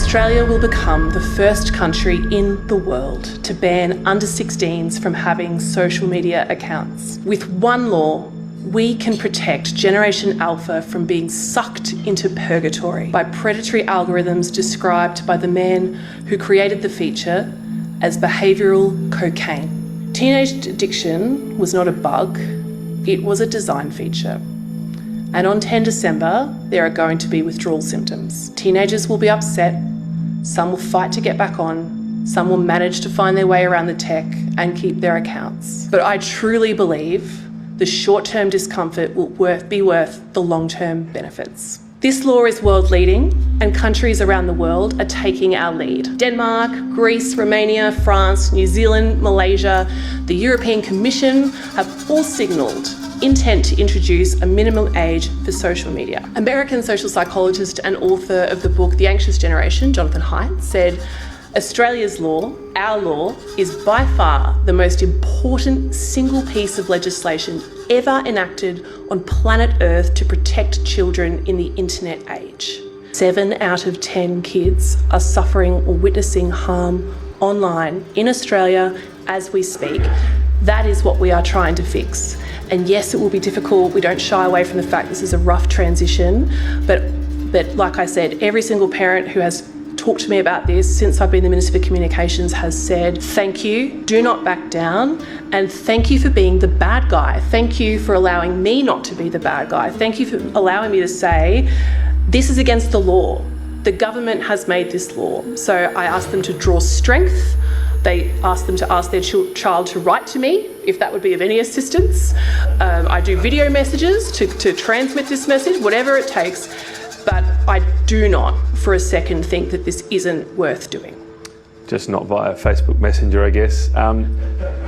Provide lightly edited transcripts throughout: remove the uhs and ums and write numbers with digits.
Australia will become the first country in the world to ban under 16s from having social media accounts. With one law, we can protect Generation Alpha from being sucked into purgatory by predatory algorithms described by the man who created the feature as behavioural cocaine. Teenage addiction was not a bug, it was a design feature. And on 10 December, there are going to be withdrawal symptoms. Teenagers will be upset, some will fight to get back on, some will manage to find their way around the tech and keep their accounts. But I truly believe the short-term discomfort will be worth the long-term benefits. This law is world-leading, and countries around the world are taking our lead. Denmark, Greece, Romania, France, New Zealand, Malaysia, the European Commission have all signalled intent to introduce a minimum age for social media. American social psychologist and author of the book The Anxious Generation, Jonathan Haidt, said, Australia's law, our law, is by far the most important single piece of legislation ever enacted on planet Earth to protect children in the internet age. 7 out of 10 kids are suffering or witnessing harm online in Australia as we speak. That is what we are trying to fix. And yes, it will be difficult. We don't shy away from the fact this is a rough transition. But like I said, every single parent who has talked to me about this since I've been the Minister for Communications has said, thank you, do not back down, and thank you for being the bad guy. Thank you for allowing me not to be the bad guy. Thank you for allowing me to say, this is against the law. The government has made this law. So I asked them to draw strength. They asked them to ask their child to write to me, if that would be of any assistance. I do video messages to transmit this message, whatever it takes. But I do not for a second think that this isn't worth doing. Just not via Facebook Messenger, I guess.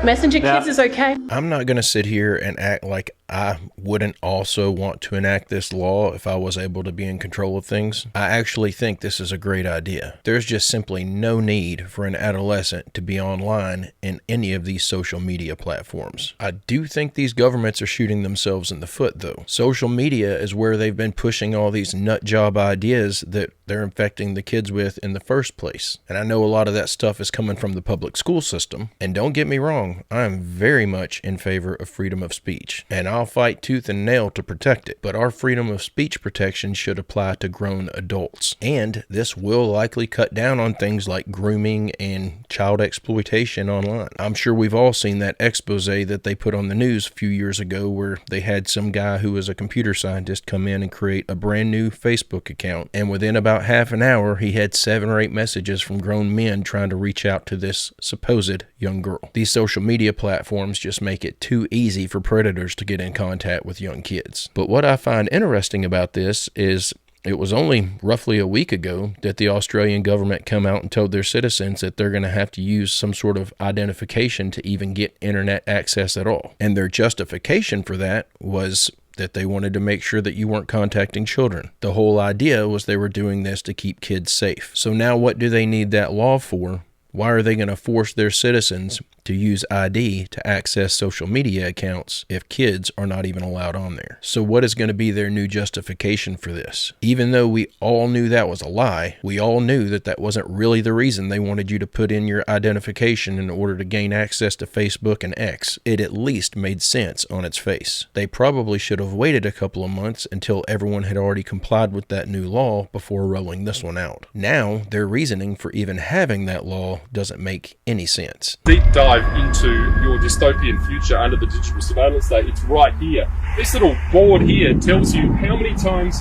Messenger Kids is okay. I'm not going to sit here and act like I wouldn't also want to enact this law if I was able to be in control of things. I actually think this is a great idea. There's just simply no need for an adolescent to be online in any of these social media platforms. I do think these governments are shooting themselves in the foot, though. Social media is where they've been pushing all these nut job ideas that they're infecting the kids with in the first place. And I know a lot of that stuff is coming from the public school system. And don't get me wrong, I am very much in favor of freedom of speech. And I'll fight tooth and nail to protect it. But our freedom of speech protection should apply to grown adults. And this will likely cut down on things like grooming and child exploitation online. I'm sure we've all seen that expose that they put on the news a few years ago where they had some guy who was a computer scientist come in and create a brand new Facebook account. And within about half an hour, he had 7 or 8 messages from grown men trying to reach out to this supposed young girl. These social media platforms just make it too easy for predators to get in contact with young kids. But what I find interesting about this is it was only roughly a week ago that the Australian government come out and told their citizens that they're going to have to use some sort of identification to even get internet access at all. And their justification for that was that they wanted to make sure that you weren't contacting children. The whole idea was they were doing this to keep kids safe. So now what do they need that law for? Why are they going to force their citizens to use ID to access social media accounts if kids are not even allowed on there? So what is going to be their new justification for this? Even though we all knew that was a lie, we all knew that that wasn't really the reason they wanted you to put in your identification in order to gain access to Facebook and X. It at least made sense on its face. They probably should have waited a couple of months until everyone had already complied with that new law before rolling this one out. Now, their reasoning for even having that law doesn't make any sense. Deep dive into your dystopian future under the digital surveillance state. It's right here. This little board here tells you how many times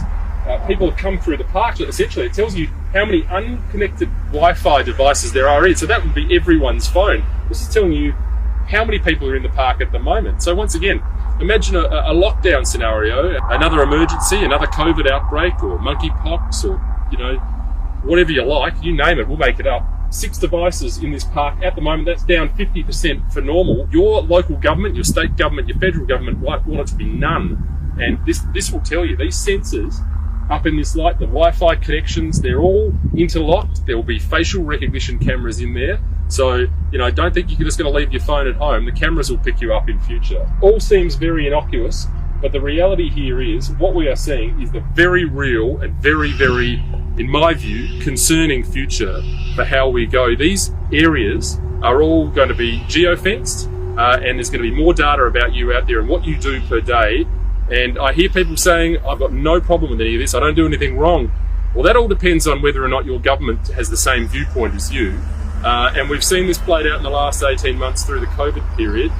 people have come through the park. Essentially, it tells you how many unconnected Wi-Fi devices there are in. So that would be everyone's phone. This is telling you how many people are in the park at the moment. So once again, imagine a lockdown scenario, another emergency, another COVID outbreak, or monkeypox, or whatever you like, you name it, we'll make it up. 6 devices in this park at the moment. That's down 50% for normal. Your local government, your state government, your federal government want it to be none. And this will tell you, these sensors up in this light, the Wi-Fi connections, they're all interlocked. There will be facial recognition cameras in there. So, don't think you're just going to leave your phone at home. The cameras will pick you up in future. All seems very innocuous, But the reality here is what we are seeing is the very real and very, very, in my view, concerning future for how we go. These areas are all going to be geo-fenced, and there's going to be more data about you out there and what you do per day. And I hear people saying, I've got no problem with any of this, I don't do anything wrong. Well, that all depends on whether or not your government has the same viewpoint as you. And we've seen this played out in the last 18 months through the COVID period.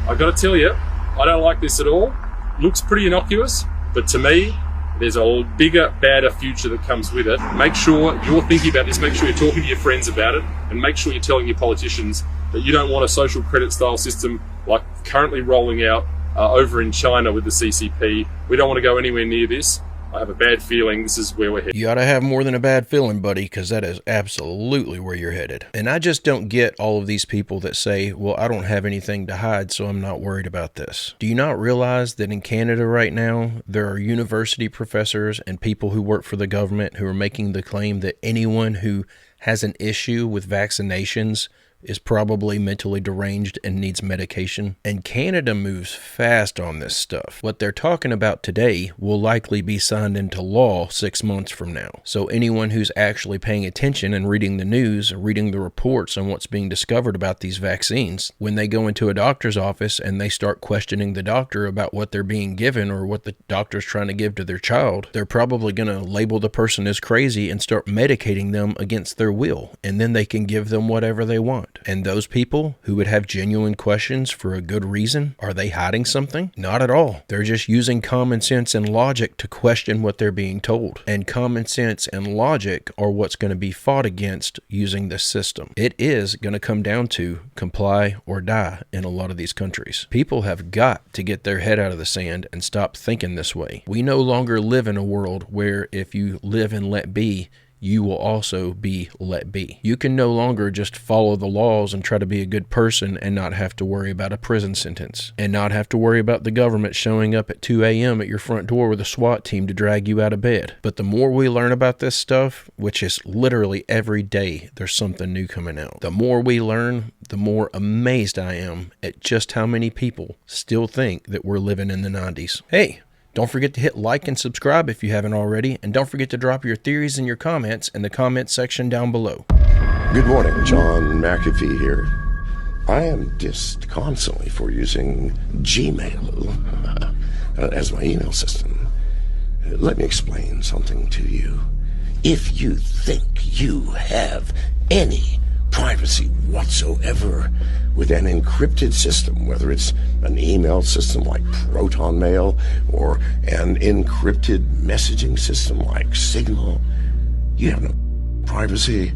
I've got to tell you, I don't like this at all. Looks pretty innocuous, but to me, there's a bigger, badder future that comes with it. Make sure you're thinking about this, make sure you're talking to your friends about it, and make sure you're telling your politicians that you don't want a social credit style system like currently rolling out over in China with the CCP. We don't want to go anywhere near this. I have a bad feeling this is where we're headed. You ought to have more than a bad feeling, buddy, because that is absolutely where you're headed. And I just don't get all of these people that say, well, I don't have anything to hide, so I'm not worried about this. Do you not realize that in Canada right now, there are university professors and people who work for the government who are making the claim that anyone who has an issue with vaccinations is probably mentally deranged and needs medication. And Canada moves fast on this stuff. What they're talking about today will likely be signed into law 6 months from now. So anyone who's actually paying attention and reading the news, reading the reports on what's being discovered about these vaccines, when they go into a doctor's office and they start questioning the doctor about what they're being given or what the doctor's trying to give to their child, they're probably going to label the person as crazy and start medicating them against their will. And then they can give them whatever they want. And those people who would have genuine questions for a good reason, are they hiding something? Not at all. They're just using common sense and logic to question what they're being told. And common sense and logic are what's going to be fought against using this system. It is going to come down to comply or die in a lot of these countries. People have got to get their head out of the sand and stop thinking this way. We no longer live in a world where if you live and let be, you will also be let be. You can no longer just follow the laws and try to be a good person and not have to worry about a prison sentence and not have to worry about the government showing up at 2 a.m. at your front door with a SWAT team to drag you out of bed. But the more we learn about this stuff, which is literally every day there's something new coming out, the more we learn, the more amazed I am at just how many people still think that we're living in the 90s. Hey, don't forget to hit like and subscribe if you haven't already, and don't forget to drop your theories and your comments in the comments section down below. Good morning, John McAfee here. I am dissed constantly for using Gmail as my email system. Let me explain something to you. If you think you have any privacy whatsoever with an encrypted system, whether it's an email system like Proton Mail or an encrypted messaging system like Signal, you have no privacy.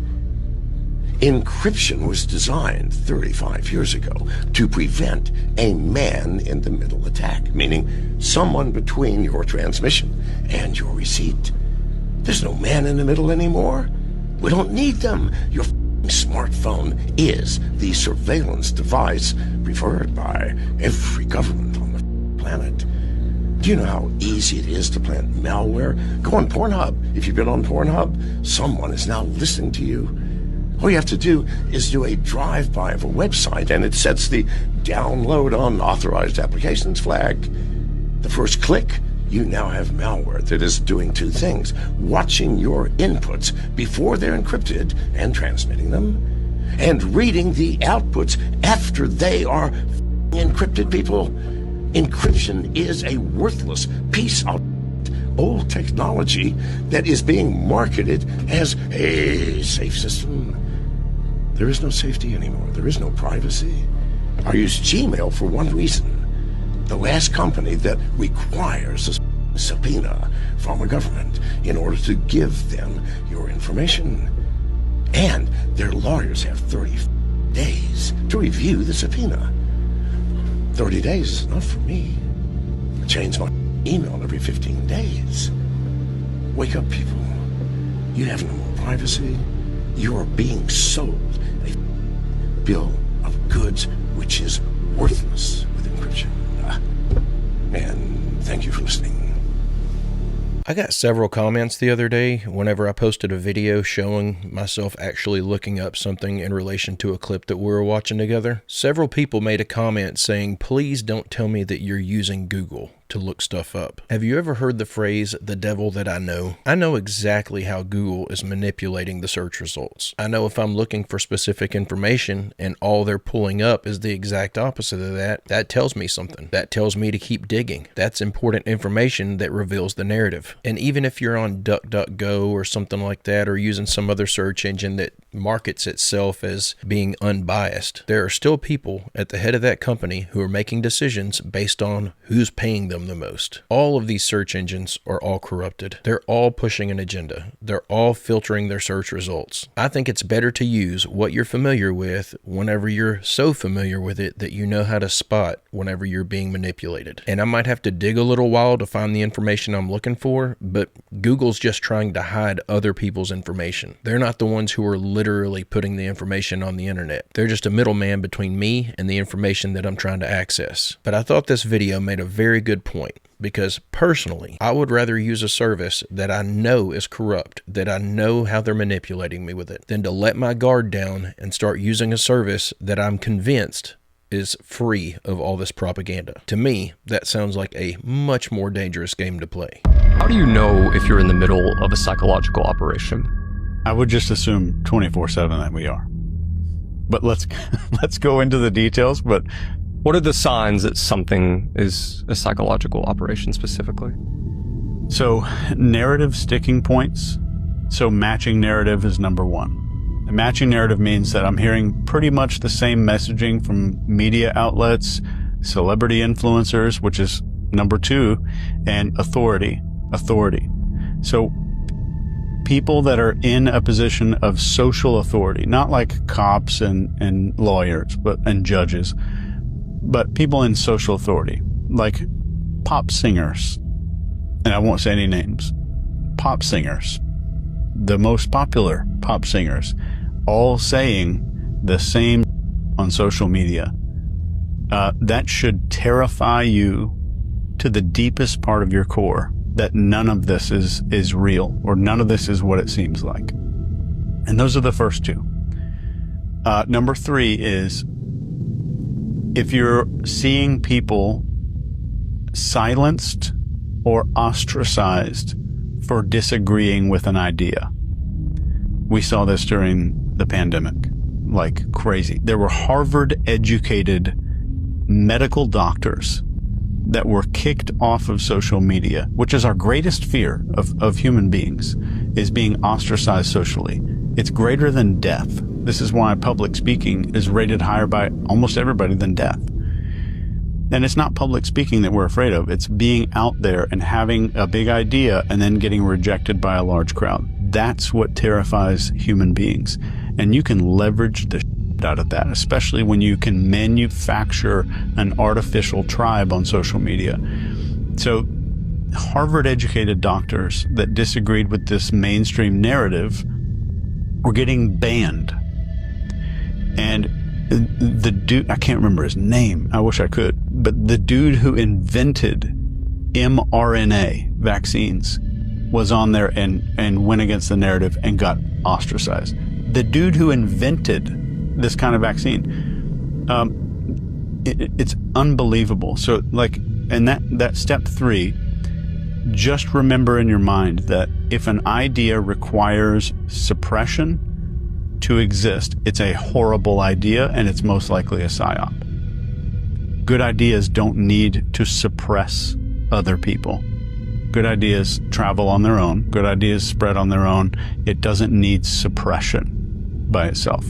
Encryption was designed 35 years ago to prevent a man-in-the-middle attack, meaning someone between your transmission and your receipt. There's no man in the middle anymore. We don't need them. Your smartphone is the surveillance device preferred by every government on the planet. Do you know how easy it is to plant malware? Go on Pornhub. If you've been on Pornhub, someone is now listening to you. All you have to do is do a drive-by of a website and it sets the download unauthorized applications flag. The first click, you now have malware that is doing two things: watching your inputs before they're encrypted and transmitting them, and reading the outputs after they are encrypted, people. Encryption is a worthless piece of old technology that is being marketed as a safe system. There is no safety anymore. There is no privacy. I use Gmail for one reason. The last company that requires a subpoena from a government in order to give them your information. And their lawyers have 30 days to review the subpoena. 30 days is enough for me. I change my email every 15 days. Wake up, people. You have no more privacy. You are being sold a bill of goods which is worthless with encryption. And thank you for listening. I got several comments the other day whenever I posted a video showing myself actually looking up something in relation to a clip that we were watching together. Several people made a comment saying, please don't tell me that you're using Google. to look stuff up. Have you ever heard the phrase, the devil that I know? I know exactly how Google is manipulating the search results. I know if I'm looking for specific information and all they're pulling up is the exact opposite of that, that tells me something. That tells me to keep digging. That's important information that reveals the narrative. And even if you're on DuckDuckGo or something like that, or using some other search engine that markets itself as being unbiased, there are still people at the head of that company who are making decisions based on who's paying them the most. All of these search engines are all corrupted. They're all pushing an agenda. They're all filtering their search results. I think it's better to use what you're familiar with whenever you're so familiar with it that you know how to spot whenever you're being manipulated. And I might have to dig a little while to find the information I'm looking for, but Google's just trying to hide other people's information. They're not the ones who are literally putting the information on the internet. They're just a middleman between me and the information that I'm trying to access. But I thought this video made a very good point, because personally, I would rather use a service that I know is corrupt, that I know how they're manipulating me with it, than to let my guard down and start using a service that I'm convinced is free of all this propaganda. To me, that sounds like a much more dangerous game to play. How do you know if you're in the middle of a psychological operation? I would just assume 24/7 that we are. But let's go into the details. But what are the signs that something is a psychological operation specifically? So narrative sticking points. So matching narrative is number one. The matching narrative means that I'm hearing pretty much the same messaging from media outlets, celebrity influencers, which is number two, and authority. So people that are in a position of social authority, not like cops and lawyers, and judges, but people in social authority, like pop singers. And I won't say any names. Pop singers, the most popular pop singers, all saying the same on social media. That should terrify you to the deepest part of your core, that none of this is real, or none of this is what it seems like. And those are the first two. Number three is if you're seeing people silenced or ostracized for disagreeing with an idea. We saw this during the pandemic, like crazy. There were Harvard-educated medical doctors that were kicked off of social media, which is our greatest fear of human beings, is being ostracized socially. It's greater than death. This is why public speaking is rated higher by almost everybody than death. And it's not public speaking that we're afraid of. It's being out there and having a big idea and then getting rejected by a large crowd. That's what terrifies human beings. And you can leverage the out of that, especially when you can manufacture an artificial tribe on social media. So Harvard-educated doctors that disagreed with this mainstream narrative were getting banned. And the dude, I can't remember his name, I wish I could, but the dude who invented mRNA vaccines was on there and went against the narrative and got ostracized. The dude who invented this kind of vaccine, it's unbelievable. So and that step three, just remember in your mind that if an idea requires suppression to exist, it's a horrible idea and it's most likely a psyop. Good ideas don't need to suppress other people. Good ideas travel on their own. Good ideas spread on their own. It doesn't need suppression by itself.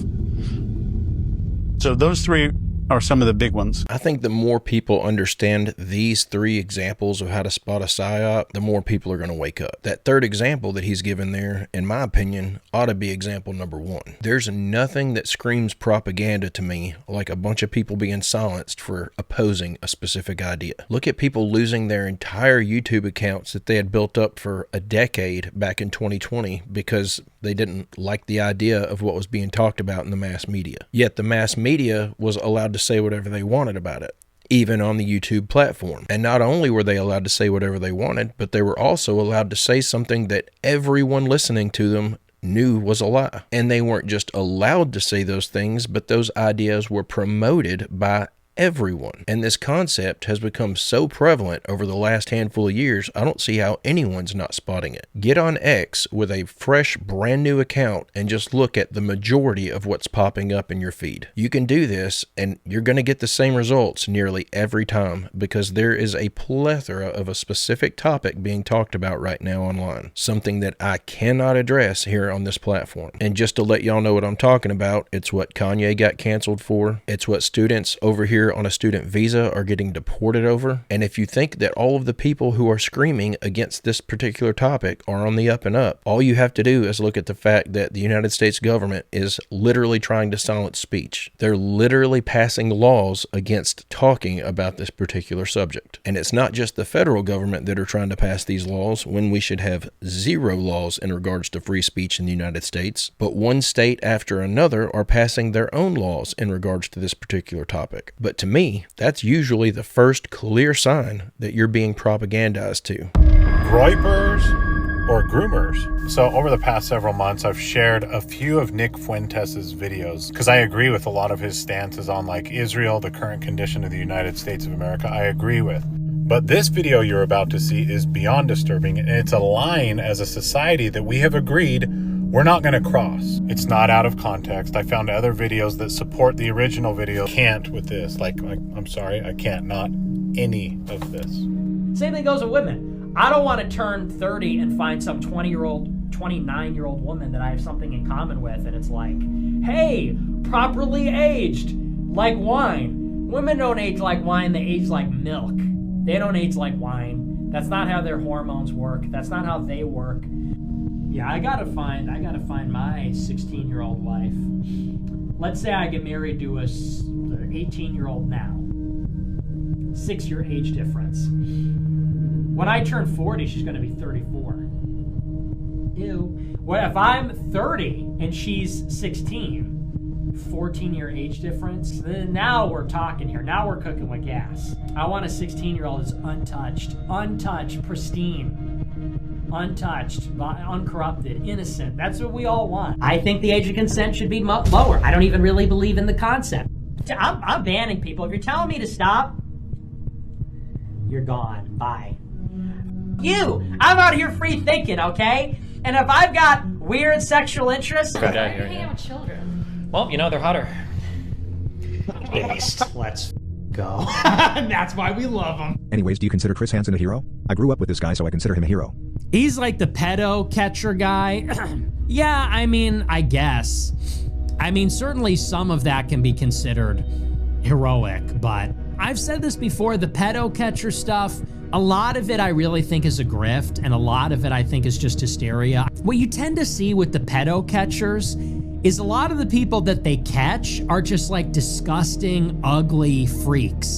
So those three are some of the big ones. I think the more people understand these three examples of how to spot a psyop, the more people are going to wake up. That third example that he's given there, in my opinion, ought to be example number one. There's nothing that screams propaganda to me like a bunch of people being silenced for opposing a specific idea. Look at people losing their entire YouTube accounts that they had built up for a decade back in 2020 because they didn't like the idea of what was being talked about in the mass media. Yet the mass media was allowed to say whatever they wanted about it, even on the YouTube platform. And not only were they allowed to say whatever they wanted, but they were also allowed to say something that everyone listening to them knew was a lie. And they weren't just allowed to say those things, but those ideas were promoted by everyone. And this concept has become so prevalent over the last handful of years, I don't see how anyone's not spotting it. Get on X with a fresh, brand new account and just look at the majority of what's popping up in your feed. You can do this and you're going to get the same results nearly every time, because there is a plethora of a specific topic being talked about right now online. Something that I cannot address here on this platform. And just to let y'all know what I'm talking about, it's what Kanye got canceled for. It's what students over here on a student visa are getting deported over. And if you think that all of the people who are screaming against this particular topic are on the up and up, all you have to do is look at the fact that the United States government is literally trying to silence speech. They're literally passing laws against talking about this particular subject. And it's not just the federal government that are trying to pass these laws when we should have zero laws in regards to free speech in the United States, but one state after another are passing their own laws in regards to this particular topic. But to me, that's usually the first clear sign that you're being propagandized to. Groypers or groomers? So over the past several months, I've shared a few of Nick Fuentes' videos because I agree with a lot of his stances on like Israel, the current condition of the United States of America. I agree with. But this video you're about to see is beyond disturbing, and it's a line as a society that we have agreed we're not going to cross. It's not out of context. I found other videos that support the original video. Can't with this. Like, I'm sorry, I can't. Not any of this. Same thing goes with women. I don't want to turn 30 and find some 20-year-old, 29-year-old woman that I have something in common with, and it's like, hey, properly aged, like wine. Women don't age like wine, they age like milk. They don't age like wine. That's not how their hormones work. That's not how they work. Yeah, I gotta find my 16-year-old wife. Let's say I get married to a 18-year-old now. 6-year age difference. When I turn 40, she's gonna be 34. Ew. What if I'm 30 and she's 16? 14-year age difference. Then now we're talking here. Now we're cooking with gas. I want a 16-year-old who's untouched, pristine, untouched, uncorrupted, innocent. That's what we all want. I think the age of consent should be lower. I don't even really believe in the concept. I'm banning people. If you're telling me to stop, you're gone. Bye. I'm out here free thinking, okay? And if I've got weird sexual interests, Why do you hang out with children? well, you know, they're hotter. Based. Let's go. That's why we love them. Anyways, do you consider Chris Hansen a hero? I grew up with this guy, so I consider him a hero. He's like the pedo catcher guy. Yeah, I mean, I guess. I mean, certainly some of that can be considered heroic, but I've said this before, the pedo catcher stuff, a lot of it I really think is a grift, and a lot of it I think is just hysteria. What you tend to see with the pedo catchers is a lot of the people that they catch are just like disgusting, ugly freaks.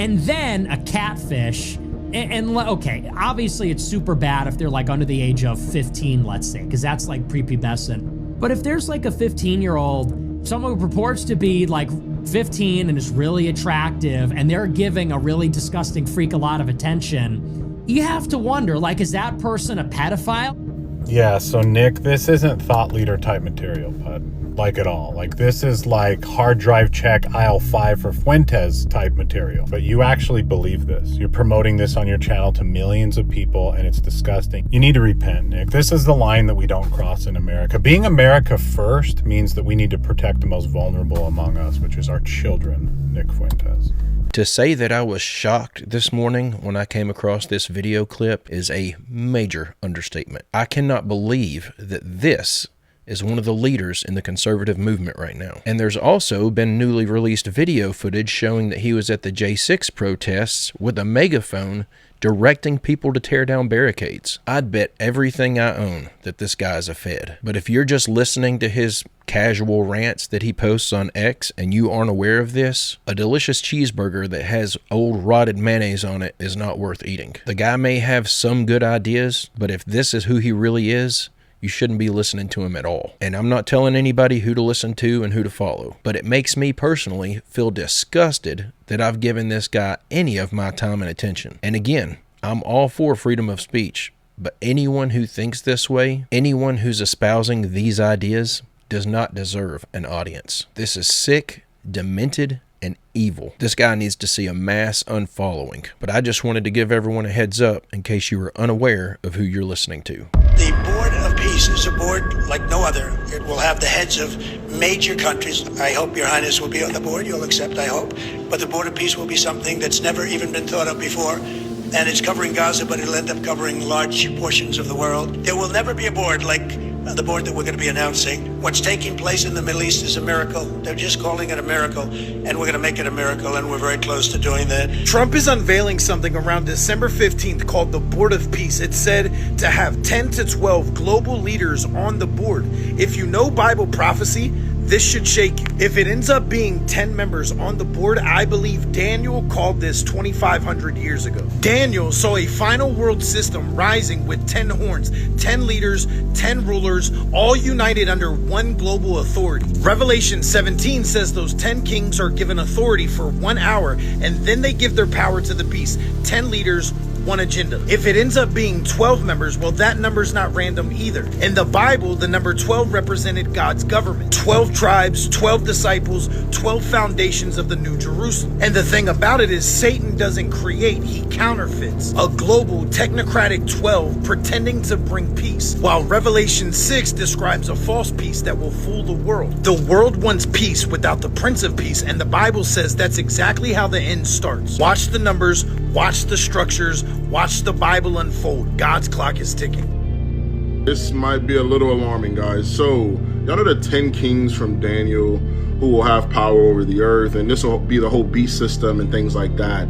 And then a catfish, and okay, obviously it's super bad if they're like under the age of 15, let's say, because that's like prepubescent. But if there's like a 15-year-old, someone who purports to be like 15 and is really attractive, and they're giving a really disgusting freak a lot of attention, you have to wonder, like, is that person a pedophile? Yeah, so Nick, this isn't thought leader type material, bud. Like at all. Like this is like hard drive check aisle 5 for Fuentes type material. But you actually believe this. You're promoting this on your channel to millions of people, and it's disgusting. You need to repent, Nick. This is the line that we don't cross in America. Being America first means that we need to protect the most vulnerable among us, which is our children, Nick Fuentes. To say that I was shocked this morning when I came across this video clip is a major understatement. I cannot believe that this is one of the leaders in the conservative movement right now. And there's also been newly released video footage showing that he was at the J6 protests with a megaphone directing people to tear down barricades. I'd bet everything I own that this guy's a Fed. But if you're just listening to his casual rants that he posts on X and you aren't aware of this, a delicious cheeseburger that has old rotted mayonnaise on it is not worth eating. The guy may have some good ideas, but if this is who he really is, you shouldn't be listening to him at all. And I'm not telling anybody who to listen to and who to follow, but it makes me personally feel disgusted that I've given this guy any of my time and attention. And again, I'm all for freedom of speech, but anyone who thinks this way, anyone who's espousing these ideas, does not deserve an audience. This is sick, demented, and evil. This guy needs to see a mass unfollowing. But I just wanted to give everyone a heads up in case you were unaware of who you're listening to. The Board of Peace is a board like no other. It will have the heads of major countries. I hope Your Highness will be on the board. You'll accept, I hope. But the Board of Peace will be something that's never even been thought of before. And it's covering Gaza, but it'll end up covering large portions of the world. There will never be a board like the board that we're going to be announcing. What's taking place in the Middle East is a miracle. They're just calling it a miracle, and we're going to make it a miracle, and we're very close to doing that. Trump is unveiling something around December 15th called the Board of Peace. It's said to have 10 to 12 global leaders on the board. If you know Bible prophecy, this should shake you. If it ends up being 10 members on the board, I believe Daniel called this 2,500 years ago. Daniel saw a final world system rising with 10 horns, 10 leaders, 10 rulers, all united under one global authority. Revelation 17 says those 10 kings are given authority for 1 hour, and then they give their power to the beast. 10 leaders, one agenda. If it ends up being 12 members, well, that number's not random either. In the Bible, the number 12 represented God's government. 12 tribes, 12 disciples, 12 foundations of the New Jerusalem. And the thing about it is Satan doesn't create, he counterfeits. A global technocratic 12 pretending to bring peace, while Revelation 6 describes a false peace that will fool the world. The world wants peace without the Prince of Peace, and the Bible says that's exactly how the end starts. Watch the numbers, watch the structures, watch the Bible unfold. God's clock is ticking. This might be a little alarming, guys. So, y'all know the 10 kings from Daniel who will have power over the earth, and this will be the whole beast system and things like that.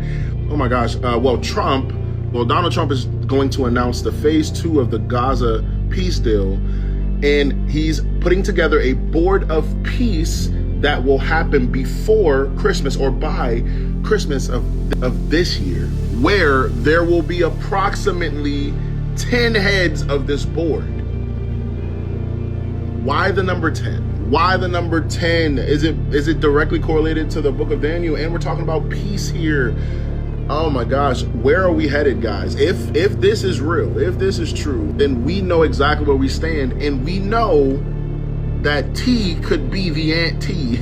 Oh my gosh. Donald Trump is going to announce the phase 2 of the Gaza peace deal, and he's putting together a board of peace that will happen before Christmas or by Christmas of this year, where there will be approximately 10 heads of this board. Why the number 10? Why the number 10? Is it directly correlated to the book of Daniel? And we're talking about peace here. Oh my gosh, where are we headed, guys? If this is real, if this is true, then we know exactly where we stand, and we know that T could be the Aunt T.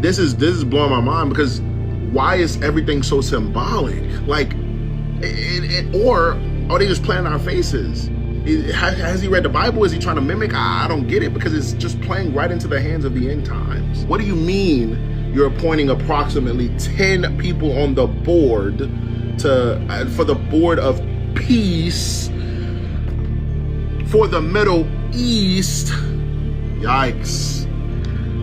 This is blowing my mind, because why is everything so symbolic? Like, or are they just playing our faces? Has he read the Bible? Is he trying to mimic? I don't get it, because it's just playing right into the hands of the end times. What do you mean you're appointing approximately 10 people on the board for the Board of Peace for the Middle East? Yikes.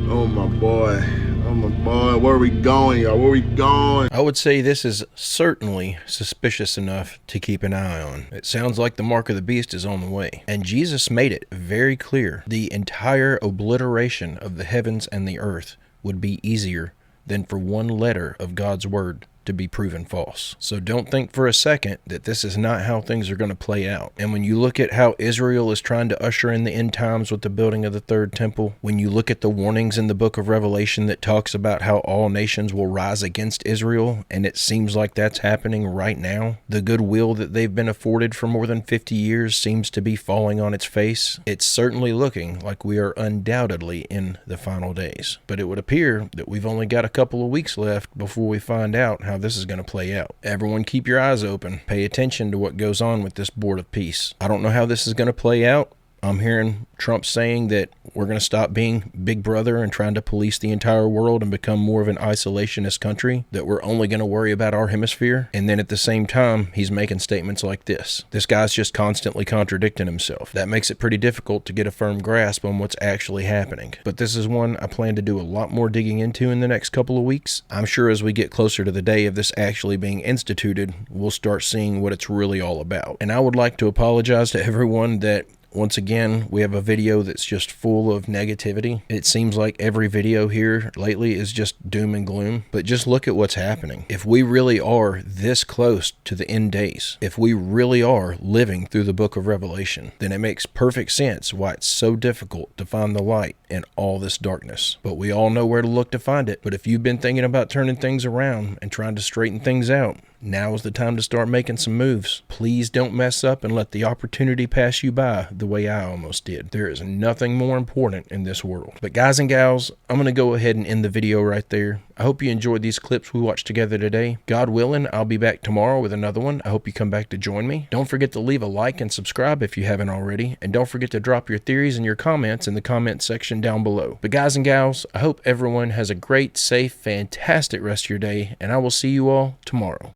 Oh my boy. Oh my boy. Where are we going, y'all? Where are we going? I would say this is certainly suspicious enough to keep an eye on. It sounds like the mark of the beast is on the way. And Jesus made it very clear. The entire obliteration of the heavens and the earth would be easier than for one letter of God's word to be proven false. So don't think for a second that this is not how things are going to play out. And when you look at how Israel is trying to usher in the end times with the building of the third temple, when you look at the warnings in the book of Revelation that talks about how all nations will rise against Israel, and it seems like that's happening right now, the goodwill that they've been afforded for more than 50 years seems to be falling on its face. It's certainly looking like we are undoubtedly in the final days. But it would appear that we've only got a couple of weeks left before we find out how this is going to play out. Everyone keep your eyes open. Pay attention to what goes on with this Board of Peace. I don't know how this is going to play out. I'm hearing Trump saying that we're going to stop being Big Brother and trying to police the entire world and become more of an isolationist country, that we're only going to worry about our hemisphere. And then at the same time, he's making statements like this. This guy's just constantly contradicting himself. That makes it pretty difficult to get a firm grasp on what's actually happening. But this is one I plan to do a lot more digging into in the next couple of weeks. I'm sure as we get closer to the day of this actually being instituted, we'll start seeing what it's really all about. And I would like to apologize to everyone that once again, we have a video that's just full of negativity. It seems like every video here lately is just doom and gloom, but just look at what's happening. If we really are this close to the end days, if we really are living through the book of Revelation, then it makes perfect sense why it's so difficult to find the light in all this darkness. But we all know where to look to find it. But if you've been thinking about turning things around and trying to straighten things out, now is the time to start making some moves. Please don't mess up and let the opportunity pass you by the way I almost did. There is nothing more important in this world. But guys and gals, I'm going to go ahead and end the video right there. I hope you enjoyed these clips we watched together today. God willing, I'll be back tomorrow with another one. I hope you come back to join me. Don't forget to leave a like and subscribe if you haven't already. And don't forget to drop your theories and your comments in the comment section down below. But guys and gals, I hope everyone has a great, safe, fantastic rest of your day, and I will see you all tomorrow.